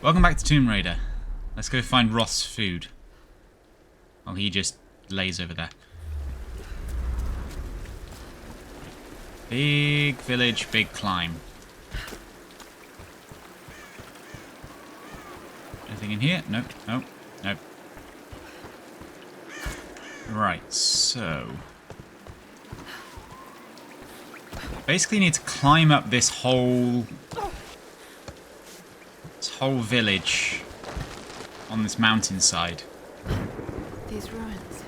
Welcome back to Tomb Raider. Let's go find Roth's food. Well, he just lays over there. Big village, big climb. Anything in here? Nope, nope, nope. Right, so... basically need to climb up this whole village on this mountainside. These ruins,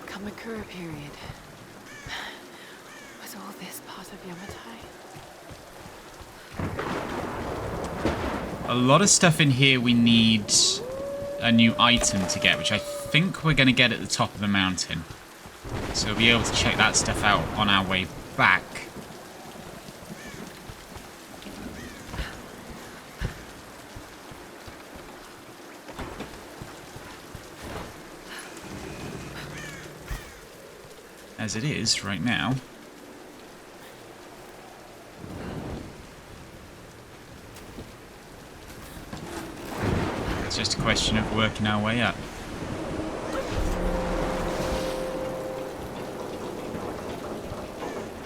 Kamakura period. Was all this part of Yamatai? A lot of stuff in here we need a new item to get, which I think we're going to get at the top of the mountain. So we'll be able to check that stuff out on our way back. As it is right now. It's just a question of working our way up.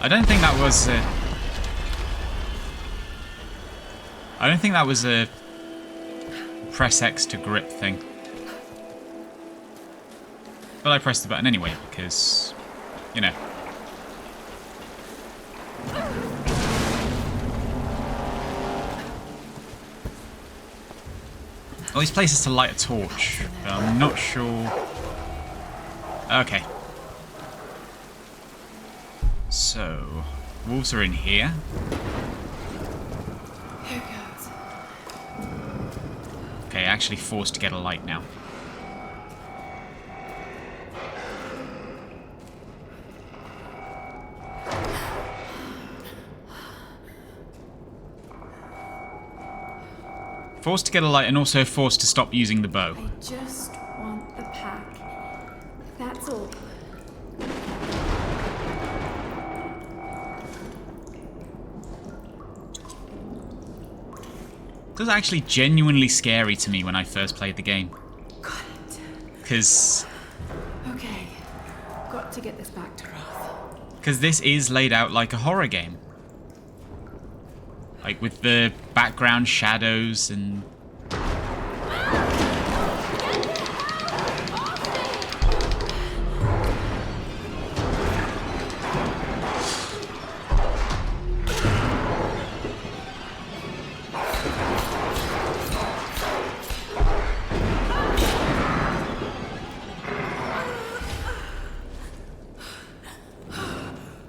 I don't think that was a press X to grip thing. But I pressed the button anyway because, you know. All these places to light a torch, but I'm not sure. Okay. So, wolves are in here. Here goes. Okay, actually forced to get a light now. Forced to get a light and also forced to stop using the bow. I just want the pack. That's all. It was actually genuinely scary to me when I first played the game. Got it. Because Okay. Got to get this back to Roth. this is laid out like a horror game. Like with the background shadows and...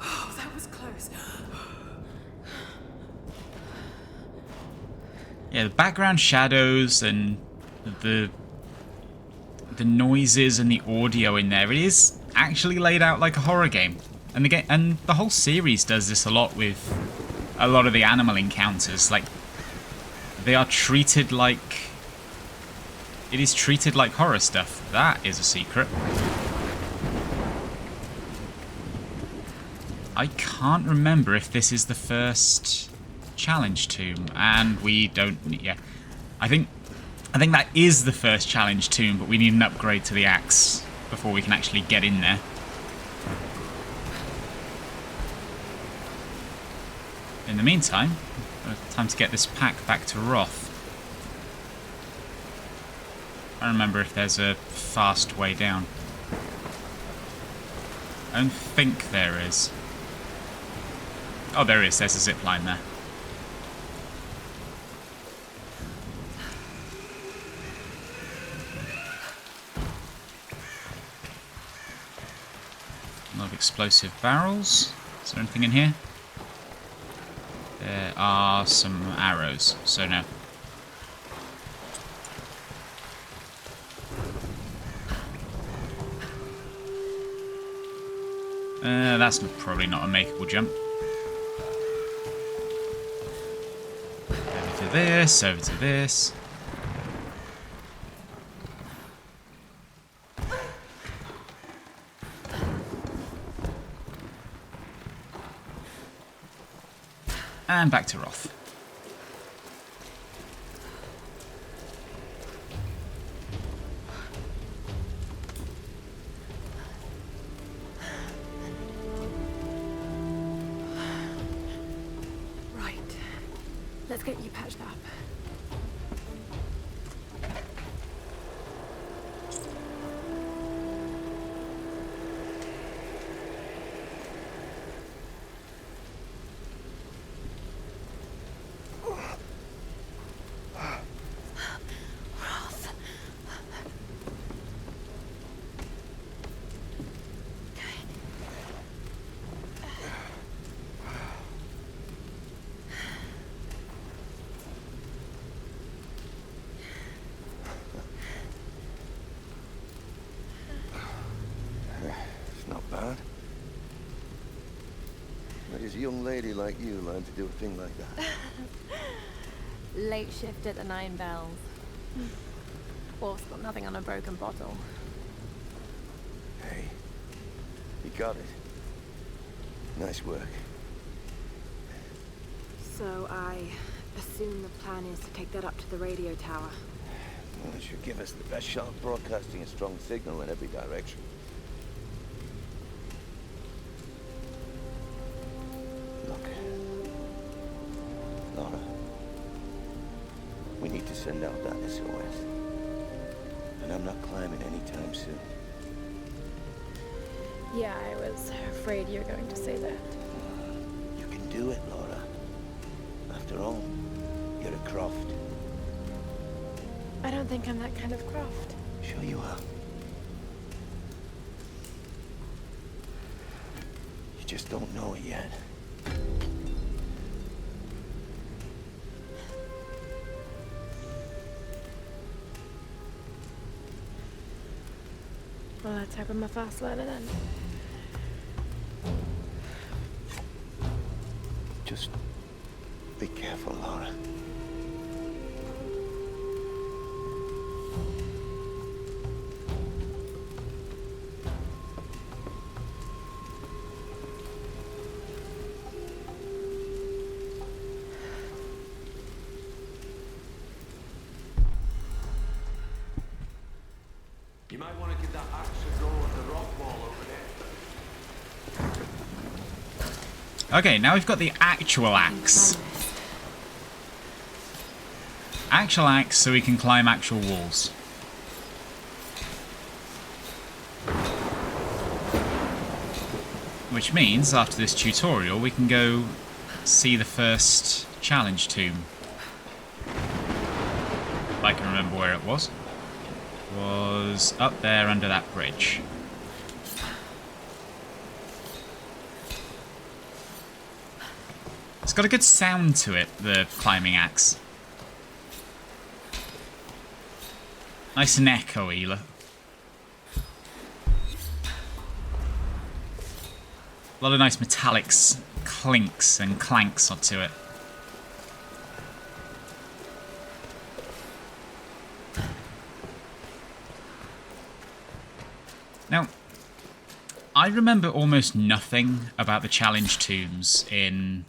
Oh, that was close. yeah, the background shadows and the noises and the audio in there, it is actually laid out like a horror game. And the whole series does this a lot with a lot of the animal encounters. Like, they are treated like... it is treated like horror stuff. That is a secret. I can't remember if this is the first challenge tomb, and we don't... yeah. I think that is the first challenge tomb, but we need an upgrade to the axe before we can actually get in there. In the meantime, time to get this pack back to Roth. I don't remember if there's a fast way down. I don't think there is. Oh, there is. There's a zip line there. A lot of explosive barrels. Is there anything in here? There are some arrows, so no. That's probably not a makeable jump. Over to this, over to this. And back to Roth. Let's get you patched up. A young lady like you learn to do a thing like that? Late shift at the 9 Bells. Wolf's got nothing on a broken bottle. Hey, you got it. Nice work. So I assume the plan is to take that up to the radio tower. Well, it should give us the best shot of broadcasting a strong signal in every direction. Laura, we need to send out that SOS. And I'm not climbing anytime soon. Yeah, I was afraid you were going to say that. You can do it, Laura. After all, you're a Croft. I don't think I'm that kind of Croft. Sure you are. You just don't know it yet. Well, let's hope I'm a fast learner then. Just be careful, Laura. You might want to give that axe a go on the rock wall over there. Okay, now we've got the actual axe. Actual axe so we can climb actual walls. Which means, after this tutorial, we can go see the first challenge tomb. If I can remember where it was. Was up there under that bridge. It's got a good sound to it, the climbing axe. Nice and echoey. A lot of nice metallics, clinks and clanks onto it. Now, I remember almost nothing about the challenge tombs in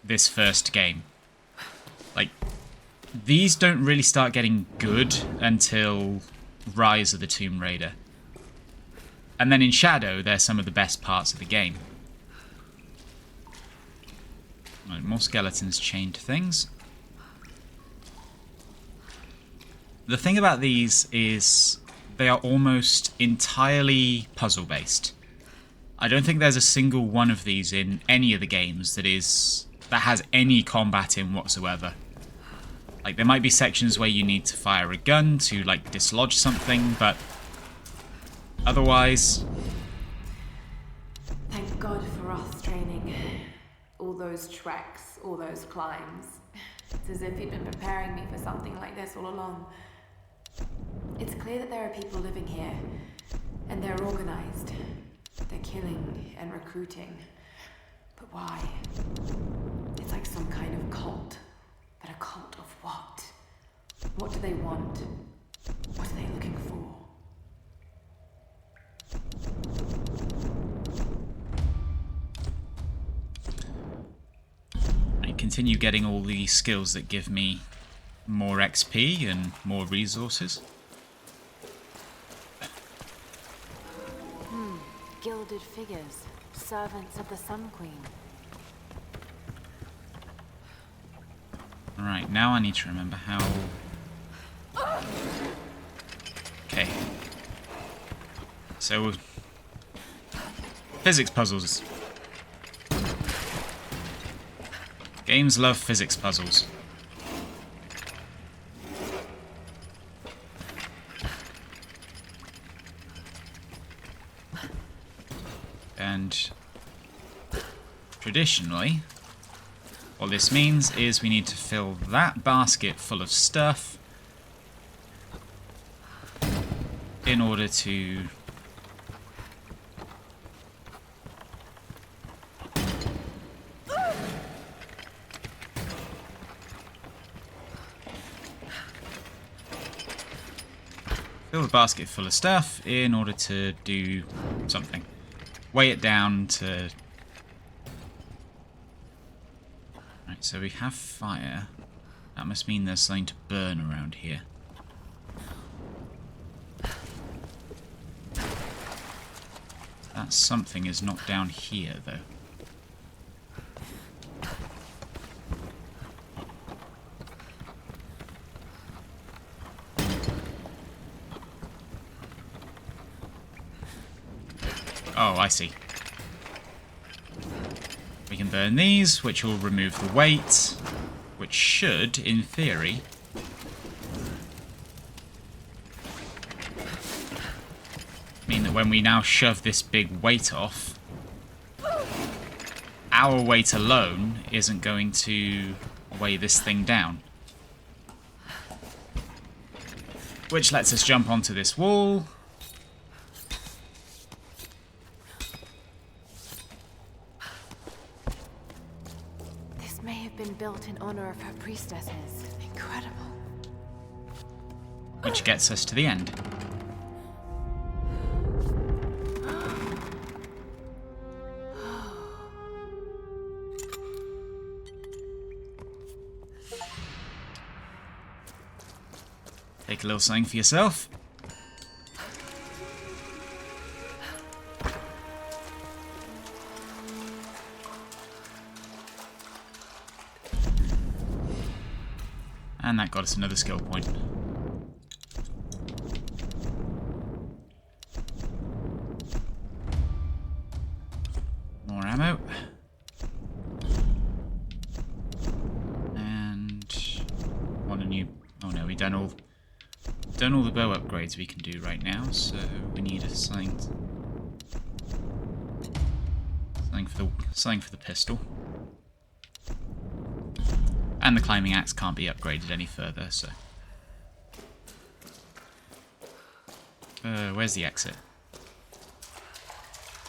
this first game. Like, these don't really start getting good until Rise of the Tomb Raider. And then in Shadow, they're some of the best parts of the game. Right, more skeletons chained to things. The thing about these is they are almost entirely puzzle-based. I don't think there's a single one of these in any of the games that has any combat in whatsoever. Like, there might be sections where you need to fire a gun to, like, dislodge something, but otherwise... Thank God for us training. All those treks, all those climbs. It's as if he'd been preparing me for something like this all along. It's clear that there are people living here, and they're organized. They're killing and recruiting. But why? It's like some kind of cult. But a cult of what? What do they want? What are they looking for? I continue getting all the skills that give me more XP and more resources. Gilded figures, servants of the Sun Queen. Alright, now I need to remember how... Okay. So... Physics puzzles. Games love physics puzzles. And traditionally, what this means is we need to fill that basket full of stuff in order to fill the basket full of stuff in order to do something. Weigh it down to... Right, so we have fire. That must mean there's something to burn around here. That something is not down here, though. Oh, I see. We can burn these, which will remove the weight, which should, in theory, mean that when we now shove this big weight off, our weight alone isn't going to weigh this thing down. Which lets us jump onto this wall. This may have been built in honor of her priestesses. Incredible. Which gets us to the end. Take a little something for yourself. And that got us another skill point. More ammo. And want a new... Oh no, we've done all the bow upgrades we can do right now, so we need a something for the pistol. And the climbing axe can't be upgraded any further, so... where's the exit?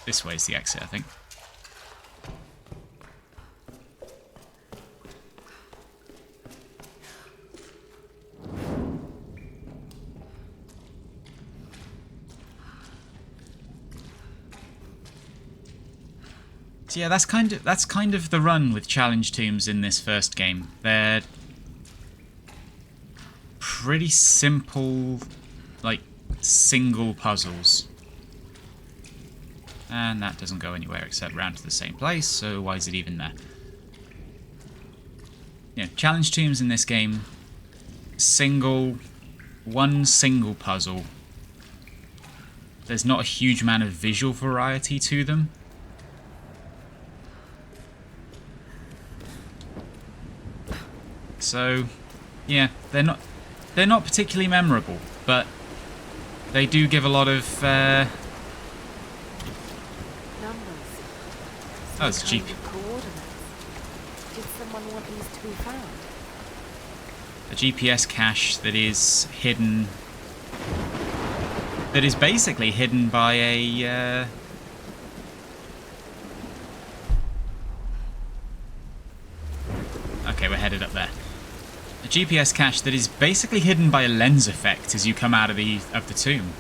This way's the exit, I think. So yeah, that's kind of the run with challenge tombs in this first game. They're pretty simple, like, single puzzles. And that doesn't go anywhere except round to the same place, so why is it even there? Yeah, challenge tombs in this game, one single puzzle. There's not a huge amount of visual variety to them. So, yeah, they're not particularly memorable, but they do give a lot of. Numbers. Oh, it's cheap. Coordinates. Did someone want these to be found? A GPS cache that is hidden. That is basically hidden by a. Okay, we're headed up there. A GPS cache that is basically hidden by a lens effect as you come out of the tomb.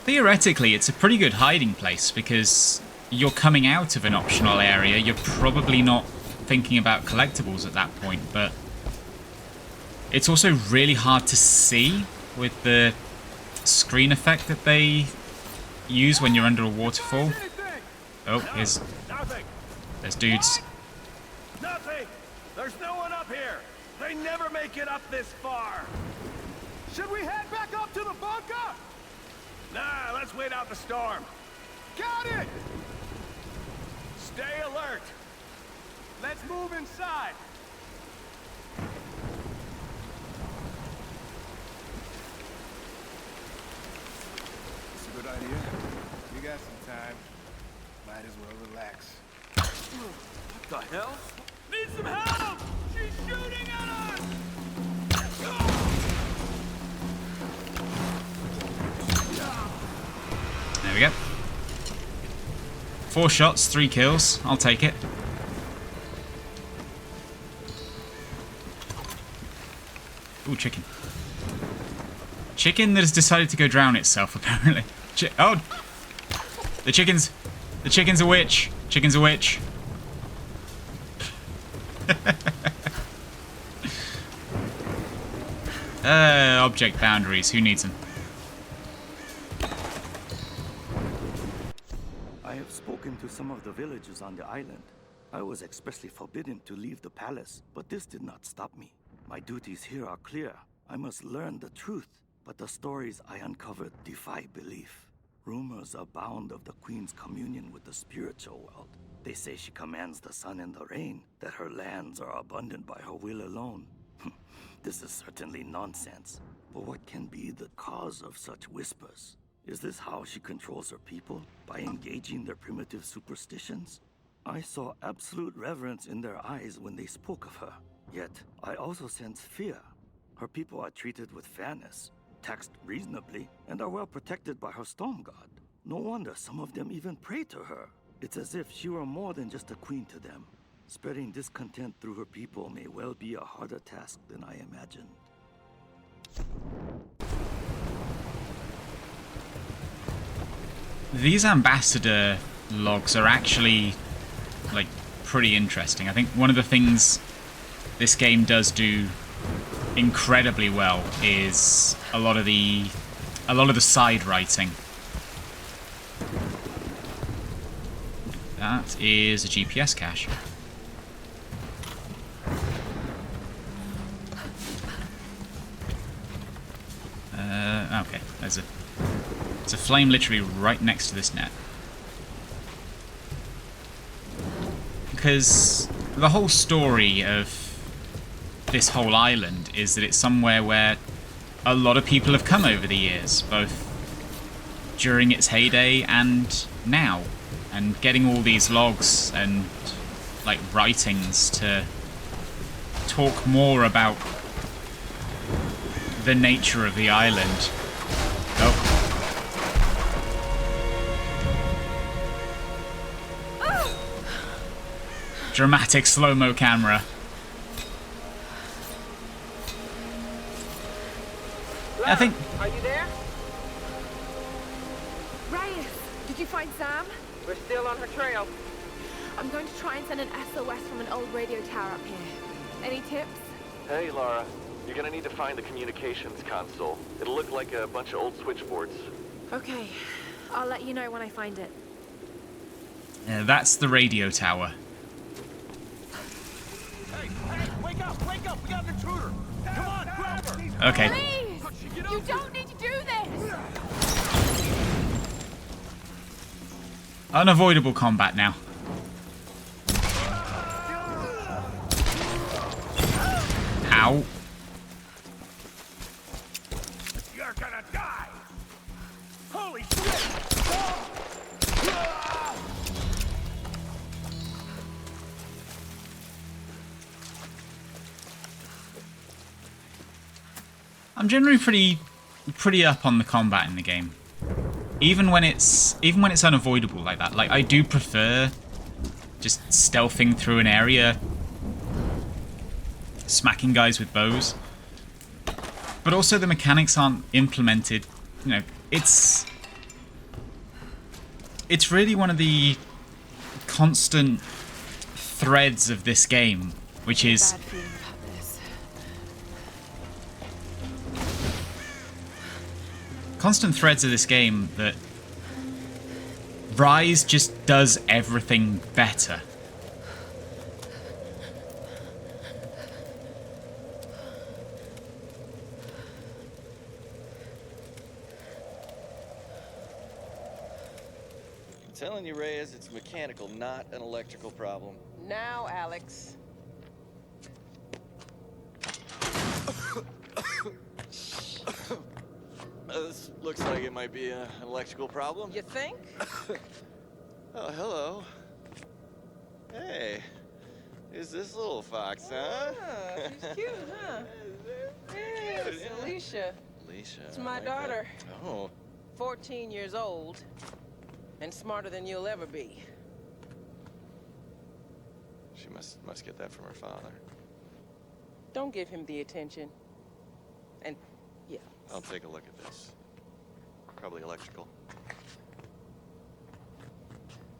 Theoretically, it's a pretty good hiding place because you're coming out of an optional area. You're probably not thinking about collectibles at that point, but it's also really hard to see with the screen effect that they use when you're under a waterfall. Oh, there's dudes. Nothing! There's here! They never make it up this far! Should we head back up to the bunker? Nah, let's wait out the storm. Got it! Stay alert! Let's move inside! It's a good idea. We got some time. Might as well relax. What the hell? Need some help! She's shooting at us! There we go. 4 shots, 3 kills. I'll take it. Ooh, chicken. Chicken that has decided to go drown itself, apparently. Oh! The chicken's a witch. Chicken's a witch. Object boundaries. Who needs them? I have spoken to some of the villagers on the island. I was expressly forbidden to leave the palace, but this did not stop me. My duties here are clear. I must learn the truth, but the stories I uncovered defy belief. Rumors abound of the Queen's communion with the spiritual world. They say she commands the sun and the rain, that her lands are abundant by her will alone. This is certainly nonsense. But what can be the cause of such whispers? Is this how she controls her people? By engaging their primitive superstitions? I saw absolute reverence in their eyes when they spoke of her. Yet, I also sense fear. Her people are treated with fairness, taxed reasonably, and are well protected by her storm god. No wonder some of them even pray to her. It's as if she were more than just a queen to them. Spreading discontent through her people may well be a harder task than I imagined. These ambassador logs are actually, like, pretty interesting. I think one of the things this game does do incredibly well is a lot of the side writing. That is a GPS cache. Okay, there's a flame literally right next to this net. Because the whole story of this whole island is that it's somewhere where a lot of people have come over the years, both during its heyday and now. And getting all these logs and, like, writings to talk more about the nature of the island. Oh. Dramatic slow-mo camera. I think... Are you there? Reyes, did you find Sam? We're still on her trail. I'm going to try and send an SOS from an old radio tower up here. Any tips? Hey, Lara. You're gonna need to find the communications console. It'll look like a bunch of old switchboards. Okay. I'll let you know when I find it. That's the radio tower. Hey, wake up! Wake up! We got an intruder! Come on, grab her! Okay. Please! You don't need to do this! Unavoidable combat now. Ow. You're gonna die! Holy shit! I'm generally pretty up on the combat in the game. Even when it's unavoidable like that. Like, I do prefer just stealthing through an area, smacking guys with bows. But also the mechanics aren't implemented, you know, it's really one of the constant threads of this game, which is constant threads of this game that Rise just does everything better. telling you, Reyes, it's mechanical, not an electrical problem. Now, Alex. This looks like it might be an electrical problem. You think? Oh, hello. Hey, who's this little fox, huh? Ah, she's cute, huh? Yes, yeah. Alicia. Alicia. It's I my like daughter. that. Oh. 14 years old. And smarter than you'll ever be. She must get that from her father. Don't give him the attention. And, yeah. I'll take a look at this. Probably electrical.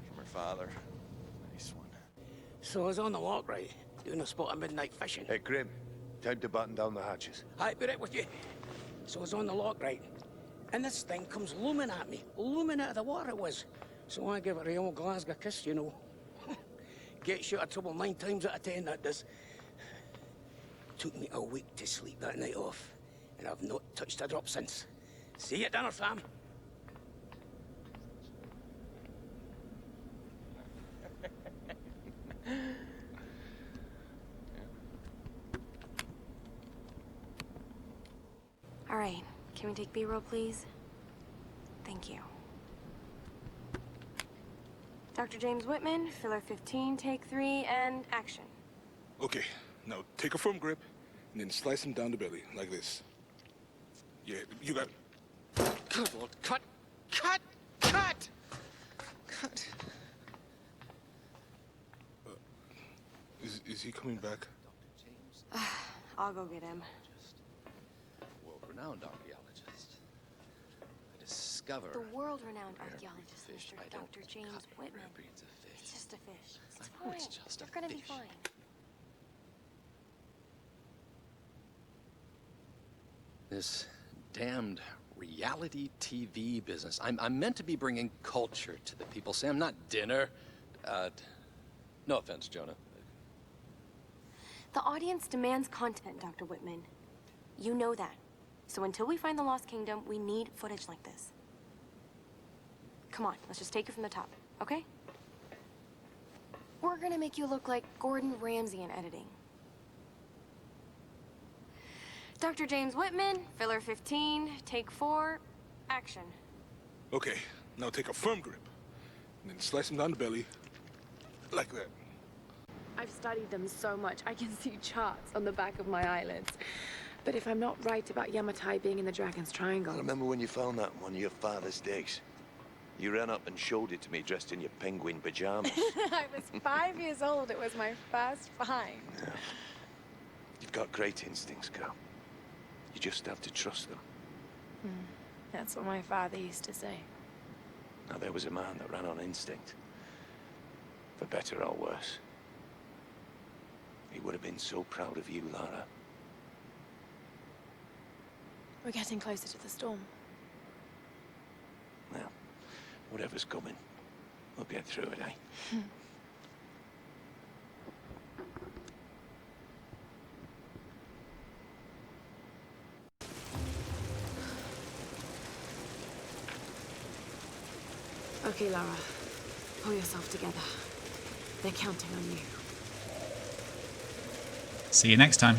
From her father. Nice one. So I was on the lock, right? Doing a spot of midnight fishing. Hey, Grim. Time to button down the hatches. I'd be right with you. So I was on the lock, right? And this thing comes looming at me. Looming out of the water it was. So I give it a old Glasgow kiss, you know. Gets you out of trouble 9 times out of 10, that does. Took me a week to sleep that night off. And I've not touched a drop since. See you at dinner, fam. All right, can we take B-roll, please? Thank you. Dr. James Whitman, filler 15, take 3, and action. Okay, now take a firm grip and then slice him down the belly, like this. Yeah, you got it. Good Lord, cut! Cut! Cut! Cut! Is he coming back? I'll go get him. World-renowned archaeologist. I discover The world-renowned rare archaeologist, fish. Mr. I don't Dr. James cut Whitman. rare breeds of fish. It's just a fish. It's I know fine. it's just a You're gonna be fish. fine. This damned reality TV business. I'm meant to be bringing culture to the people, Sam, not dinner. No offense, Jonah. The audience demands content, Dr. Whitman. You know that. So until we find the Lost Kingdom, we need footage like this. Come on, let's just take it from the top, okay? We're gonna make you look like Gordon Ramsay in editing. Dr. James Whitman, filler 15, take 4, action. Okay, now take a firm grip and then slice him down the belly, like that. I've studied them so much, I can see charts on the back of my eyelids. But if I'm not right about Yamatai being in the Dragon's Triangle... I remember when you found that in one of your father's digs. You ran up and showed it to me dressed in your penguin pajamas. I was 5 years old. It was my first find. Yeah. You've got great instincts, girl. You just have to trust them. That's what my father used to say. Now, there was a man that ran on instinct. For better or worse. He would have been so proud of you, Lara. We're getting closer to the storm. Well, whatever's coming, we'll get through it, eh? Okay, Lara. Pull yourself together. They're counting on you. See you next time.